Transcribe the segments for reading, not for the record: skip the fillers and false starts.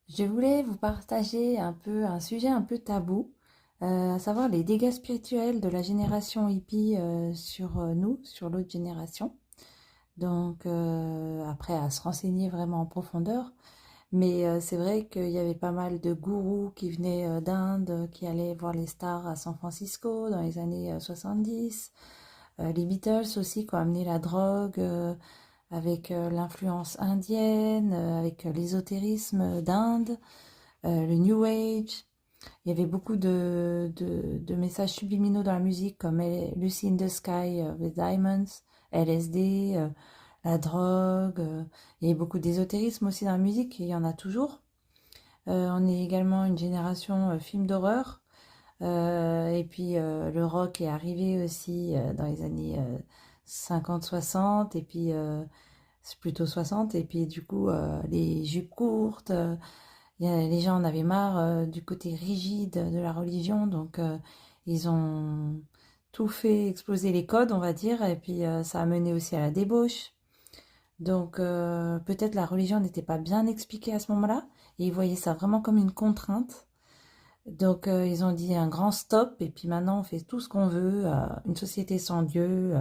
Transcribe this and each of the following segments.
Je voulais vous partager un peu un sujet un peu tabou, à savoir les dégâts spirituels de la génération hippie sur nous, sur l'autre génération. Donc après à se renseigner vraiment en profondeur, mais c'est vrai qu'il y avait pas mal de gourous qui venaient d'Inde, qui allaient voir les stars à San Francisco dans les années 70. Les Beatles aussi qui ont amené la drogue avec l'influence indienne, avec l'ésotérisme d'Inde, le New Age. Il y avait beaucoup de messages subliminaux dans la musique comme Lucy in the Sky with Diamonds, LSD, la drogue. Il y avait beaucoup d'ésotérisme aussi dans la musique et il y en a toujours. On est également une génération film d'horreur. Et puis le rock est arrivé aussi dans les années 50-60 et puis c'est plutôt 60 et puis du coup les jupes courtes, les gens en avaient marre du côté rigide de la religion, donc ils ont tout fait exploser les codes, on va dire, et puis ça a mené aussi à la débauche. Donc peut-être la religion n'était pas bien expliquée à ce moment-là, et ils voyaient ça vraiment comme une contrainte. Donc ils ont dit un grand stop, et puis maintenant on fait tout ce qu'on veut, une société sans Dieu.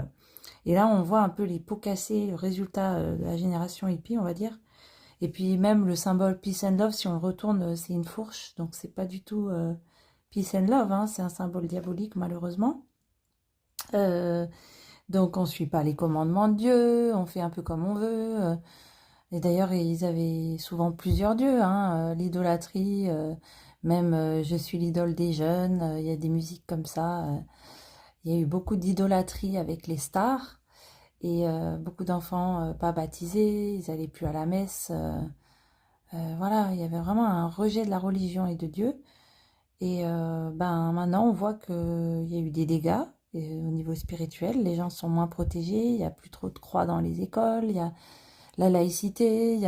Et là on voit un peu les pots cassés, le résultat de la génération hippie, on va dire. Et puis même le symbole Peace and Love, si on retourne, c'est une fourche, donc c'est pas du tout Peace and Love, hein, c'est un symbole diabolique malheureusement. Euh, donc on suit pas les commandements de Dieu, on fait un peu comme on veut. Et d'ailleurs ils avaient souvent plusieurs dieux, hein, l'idolâtrie, même je suis l'idole des jeunes, il y a des musiques comme ça. Il y a eu beaucoup d'idolâtrie avec les stars et beaucoup d'enfants pas baptisés, ils allaient plus à la messe. Voilà, il y avait vraiment un rejet de la religion et de Dieu. Et ben maintenant, on voit qu'il y a eu des dégâts au niveau spirituel. Les gens sont moins protégés. Il n'y a plus trop de croix dans les écoles. Il y a la laïcité.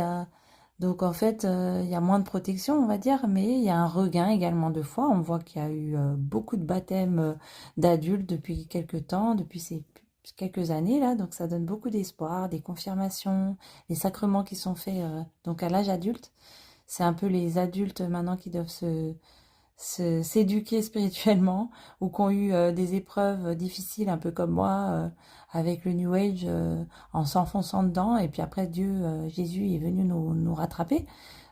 Donc en fait, il y a moins de protection, on va dire, mais il y a un regain également de foi. On voit qu'il y a eu beaucoup de baptêmes d'adultes depuis quelques temps, depuis ces quelques années là. Donc ça donne beaucoup d'espoir, des confirmations, les sacrements qui sont faits donc à l'âge adulte. C'est un peu les adultes maintenant qui doivent s'éduquer spirituellement ou qui ont eu des épreuves difficiles, un peu comme moi, avec le New Age, en s'enfonçant dedans. Et puis après, Dieu, Jésus est venu nous rattraper.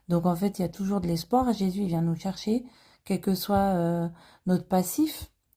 Donc en fait, il y a toujours de l'espoir. Jésus il vient nous chercher, quel que soit notre passif.